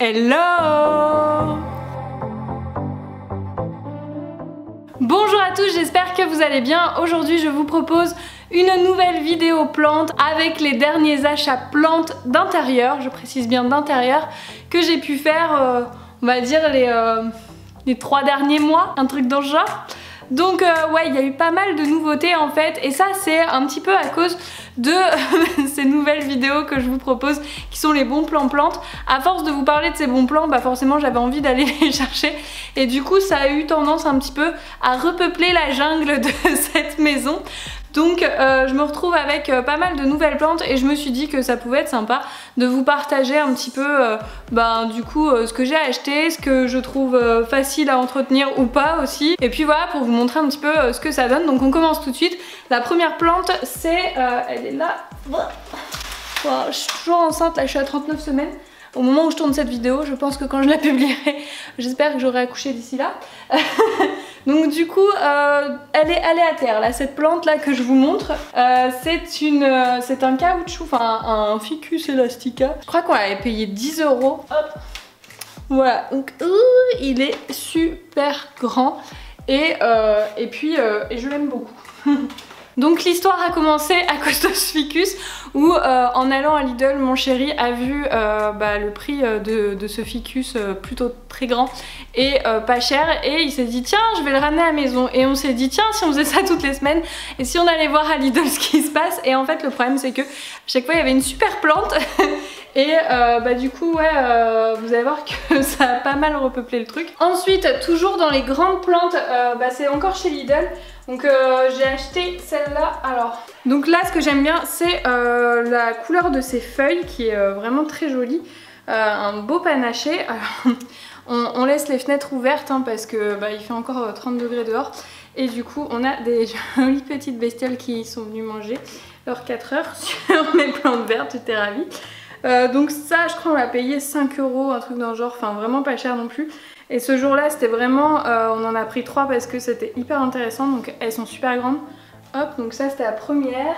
Hello! Bonjour à tous, j'espère que vous allez bien. Aujourd'hui je vous propose une nouvelle vidéo plantes avec les derniers achats plantes d'intérieur, je précise bien d'intérieur, que j'ai pu faire, on va dire les 3 derniers mois, un truc dans ce genre. Donc ouais, il y a eu pas mal de nouveautés en fait, et ça c'est un petit peu à cause de ces nouvelles vidéos que je vous propose qui sont les bons plans plantes. À force de vous parler de ces bons plans, bah forcément j'avais envie d'aller les chercher, et du coup ça a eu tendance un petit peu à repeupler la jungle de cette maison. Donc je me retrouve avec pas mal de nouvelles plantes et je me suis dit que ça pouvait être sympa de vous partager un petit peu du coup ce que j'ai acheté, ce que je trouve facile à entretenir ou pas aussi. Et puis voilà, pour vous montrer un petit peu ce que ça donne. Donc on commence tout de suite. La première plante c'est, elle est là. Wow, je suis toujours enceinte, là je suis à 39 semaines. Au moment où je tourne cette vidéo, je pense que quand je la publierai, j'espère que j'aurai accouché d'ici là. Donc du coup, elle est à terre, là, cette plante là que je vous montre. C'est un caoutchouc, enfin un ficus elastica. Je crois qu'on l'avait payé 10 €. Hop. Voilà, donc il est super grand et puis je l'aime beaucoup. Donc l'histoire a commencé à cause de ce ficus où en allant à Lidl, mon chéri a vu le prix de ce ficus plutôt très grand et pas cher, et il s'est dit tiens je vais le ramener à la maison, et on s'est dit tiens si on faisait ça toutes les semaines et si on allait voir à Lidl ce qui se passe. Et en fait le problème c'est que à chaque fois il y avait une super plante et du coup ouais vous allez voir que ça a pas mal repeuplé le truc. Ensuite toujours dans les grandes plantes, c'est encore chez Lidl. Donc j'ai acheté celle-là. Alors, donc là ce que j'aime bien c'est la couleur de ses feuilles qui est vraiment très jolie. Un beau panaché. Alors, on laisse les fenêtres ouvertes hein, parce que il fait encore 30 degrés dehors. Et du coup on a des jolies petites bestioles qui sont venues manger leurs 4 heures sur mes plantes vertes, j'étais ravie. Donc ça je crois on l'a payé 5 €, un truc dans le genre, enfin vraiment pas cher non plus. Et ce jour là c'était vraiment, on en a pris 3 parce que c'était hyper intéressant, donc elles sont super grandes. Hop, donc ça c'était la première.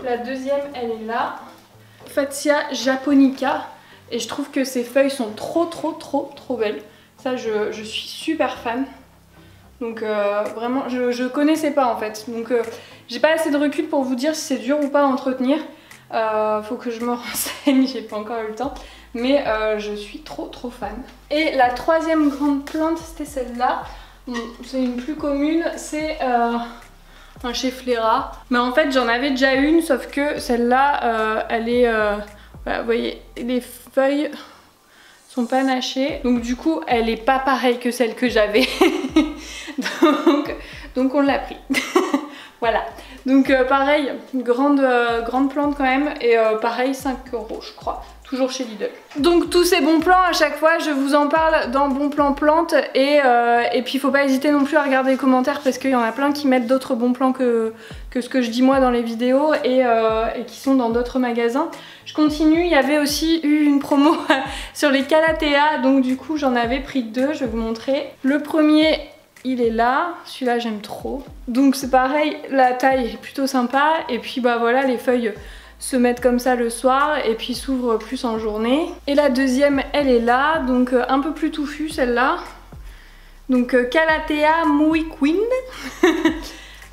La deuxième elle est là, Fatsia japonica, et je trouve que ces feuilles sont trop belles. Ça je suis super fan. Donc vraiment je connaissais pas en fait, donc j'ai pas assez de recul pour vous dire si c'est dur ou pas à entretenir. Faut que je me renseigne, j'ai pas encore eu le temps. Mais je suis trop fan. Et la troisième grande plante c'était celle-là. Bon, c'est une plus commune, c'est un Schefflera. Mais en fait j'en avais déjà une, sauf que celle-là elle est... voilà, vous voyez, les feuilles sont panachées. Donc du coup elle est pas pareille que celle que j'avais. donc on l'a pris. Voilà. Donc pareil, une grande plante quand même. Et pareil 5 € je crois. Toujours chez Lidl. Donc tous ces bons plans, à chaque fois je vous en parle dans bons plans plantes, et puis il faut pas hésiter non plus à regarder les commentaires parce qu'il y en a plein qui mettent d'autres bons plans que ce que je dis moi dans les vidéos, et qui sont dans d'autres magasins. Je continue, il y avait aussi eu une promo sur les Calathea, donc du coup j'en avais pris 2, je vais vous montrer. Le premier il est là, celui-là j'aime trop. Donc c'est pareil, la taille est plutôt sympa, et puis voilà, les feuilles se mettent comme ça le soir et puis s'ouvrent plus en journée. Et la deuxième elle est là, donc un peu plus touffue celle-là. Donc Calathea Muy Queen.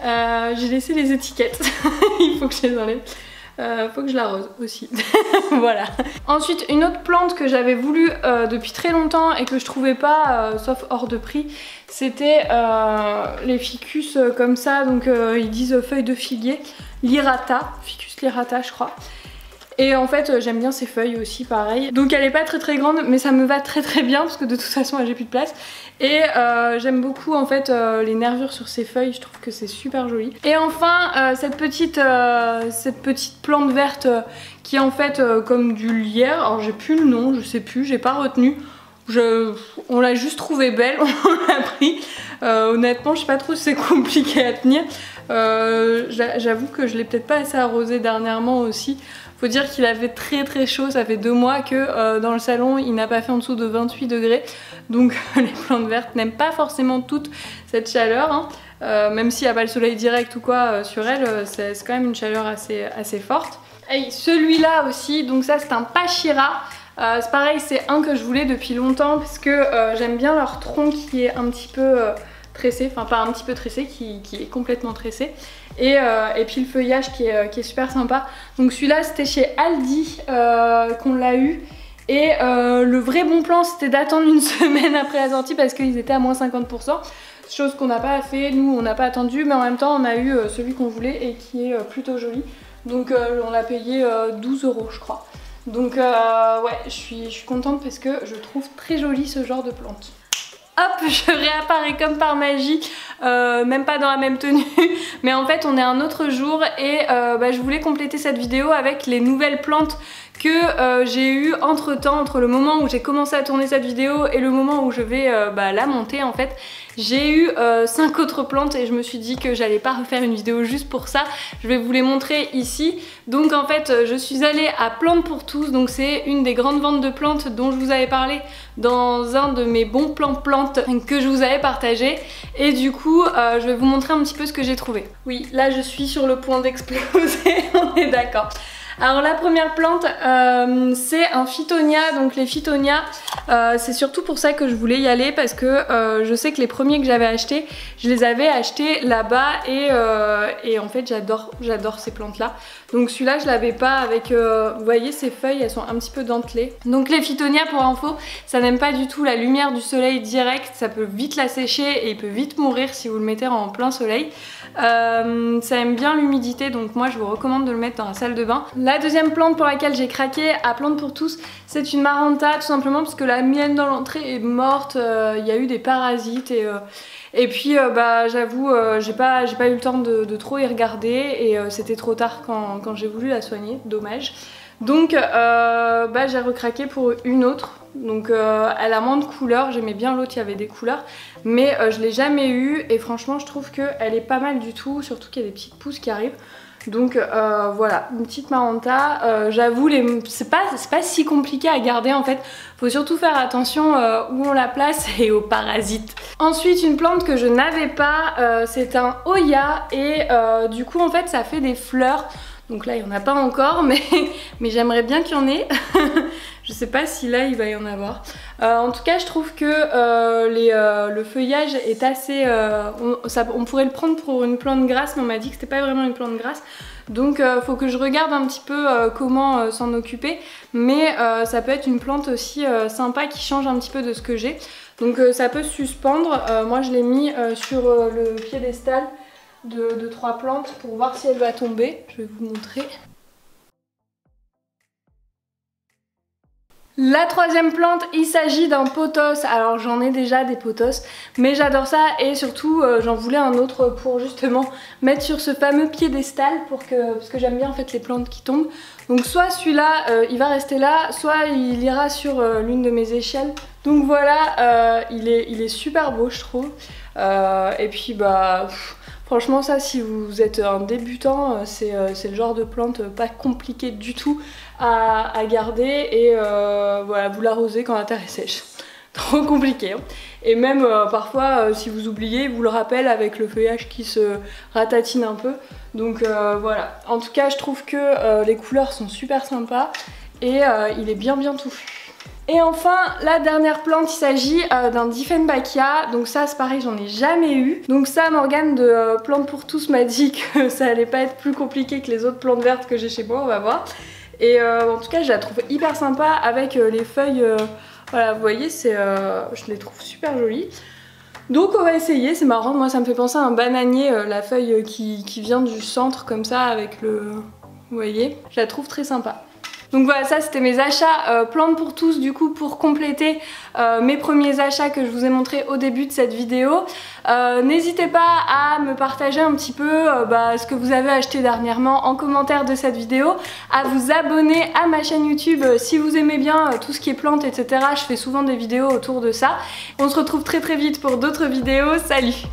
J'ai laissé les étiquettes, il faut que je les enlève. Faut que je l'arrose aussi. Voilà. Ensuite une autre plante que j'avais voulu depuis très longtemps et que je trouvais pas, sauf hors de prix, c'était les ficus comme ça, donc ils disent feuilles de figuier, Lirata, ficus lirata je crois. Et en fait j'aime bien ces feuilles aussi pareil. Donc elle est pas très grande mais ça me va très bien parce que de toute façon j'ai plus de place. Et j'aime beaucoup en fait les nervures sur ces feuilles, je trouve que c'est super joli. Et enfin cette petite plante verte qui est en fait comme du lierre. Alors j'ai plus le nom, je sais plus, j'ai pas retenu. On l'a juste trouvée belle, on l'a pris. Honnêtement je sais pas trop si c'est compliqué à tenir. J'avoue que je l'ai peut-être pas assez arrosé dernièrement aussi. Faut dire qu'il avait très chaud, ça fait 2 mois que dans le salon il n'a pas fait en dessous de 28 degrés. Donc les plantes vertes n'aiment pas forcément toute cette chaleur, hein. Même s'il n'y a pas le soleil direct ou quoi sur elles, c'est quand même une chaleur assez forte. Et celui-là aussi, donc ça c'est un Pachira. C'est pareil, c'est un que je voulais depuis longtemps parce que j'aime bien leur tronc qui est un petit peu tressé, enfin pas un petit peu tressé, qui est complètement tressé. Et puis le feuillage qui est super sympa. Donc celui-là c'était chez Aldi qu'on l'a eu. Et le vrai bon plan c'était d'attendre une semaine après la sortie parce qu'ils étaient à moins 50%. Chose qu'on n'a pas fait, nous on n'a pas attendu, mais en même temps on a eu celui qu'on voulait et qui est plutôt joli. Donc on l'a payé 12 € je crois. Donc ouais, je suis contente parce que je trouve très joli ce genre de plante. Hop, je réapparais comme par magie, même pas dans la même tenue, mais en fait on est un autre jour et je voulais compléter cette vidéo avec les nouvelles plantes que j'ai eu entre temps, entre le moment où j'ai commencé à tourner cette vidéo et le moment où je vais la monter en fait. J'ai eu 5 autres plantes et je me suis dit que j'allais pas refaire une vidéo juste pour ça. Je vais vous les montrer ici. Donc en fait je suis allée à Plantes pour tous, donc c'est une des grandes ventes de plantes dont je vous avais parlé dans un de mes bons plans plantes que je vous avais partagé. Et du coup je vais vous montrer un petit peu ce que j'ai trouvé. Oui, là je suis sur le point d'exploser, on est d'accord. Alors la première plante c'est un Phytonia, donc les Phytonia c'est surtout pour ça que je voulais y aller parce que je sais que les premiers que j'avais achetés, je les avais achetés là-bas et en fait j'adore ces plantes là. Donc celui-là je l'avais pas avec, vous voyez ces feuilles elles sont un petit peu dentelées. Donc les Phytonia pour info, ça n'aime pas du tout la lumière du soleil direct, ça peut vite la sécher et il peut vite mourir si vous le mettez en plein soleil. Ça aime bien l'humidité donc moi je vous recommande de le mettre dans la salle de bain. La deuxième plante pour laquelle j'ai craqué à Plantes pour tous, c'est une Maranta tout simplement parce que la mienne dans l'entrée est morte, il y a eu des parasites et puis j'avoue j'ai pas eu le temps de trop y regarder et c'était trop tard quand j'ai voulu la soigner, dommage. Donc j'ai recraqué pour une autre. Donc elle a moins de couleurs, j'aimais bien l'autre, il y avait des couleurs, mais je l'ai jamais eu et franchement je trouve qu'elle est pas mal du tout, surtout qu'il y a des petites pousses qui arrivent. Donc voilà, une petite Maranta, j'avoue c'est pas si compliqué à garder en fait, faut surtout faire attention où on la place et aux parasites. Ensuite une plante que je n'avais pas, c'est un Hoya et du coup en fait ça fait des fleurs. Donc là il n'y en a pas encore mais j'aimerais bien qu'il y en ait. Je sais pas si là il va y en avoir. En tout cas je trouve que le feuillage est assez... on pourrait le prendre pour une plante grasse mais on m'a dit que c'était pas vraiment une plante grasse. Donc faut que je regarde un petit peu comment s'en occuper. Mais ça peut être une plante aussi sympa qui change un petit peu de ce que j'ai. Donc ça peut se suspendre. Moi je l'ai mis sur le piédestal de 3 plantes pour voir si elle va tomber. Je vais vous montrer. La troisième plante, il s'agit d'un pothos. Alors j'en ai déjà des pothos, mais j'adore ça et surtout j'en voulais un autre pour justement mettre sur ce fameux piédestal parce que j'aime bien en fait les plantes qui tombent. Donc soit celui-là il va rester là, soit il ira sur l'une de mes échelles. Donc voilà, il est super beau je trouve. Et puis franchement ça si vous êtes un débutant c'est le genre de plante pas compliqué du tout à garder et voilà, vous l'arrosez quand la terre est sèche. Trop compliqué hein. Et même parfois si vous oubliez, vous le rappelle avec le feuillage qui se ratatine un peu. Donc voilà, en tout cas je trouve que les couleurs sont super sympas et il est bien touffu. Et enfin la dernière plante, il s'agit d'un Dieffenbachia. Donc ça c'est pareil, j'en ai jamais eu. Donc ça Morgane de Plantes pour tous m'a dit que ça allait pas être plus compliqué que les autres plantes vertes que j'ai chez moi, on va voir. Et en tout cas je la trouve hyper sympa avec les feuilles, voilà vous voyez je les trouve super jolies. Donc on va essayer, c'est marrant, moi ça me fait penser à un bananier, la feuille qui vient du centre comme ça avec le... Vous voyez, je la trouve très sympa. Donc voilà, ça c'était mes achats Plantes pour tous du coup pour compléter mes premiers achats que je vous ai montrés au début de cette vidéo. N'hésitez pas à me partager un petit peu ce que vous avez acheté dernièrement en commentaire de cette vidéo, à vous abonner à ma chaîne YouTube si vous aimez bien tout ce qui est plantes etc. Je fais souvent des vidéos autour de ça. On se retrouve très vite pour d'autres vidéos, salut!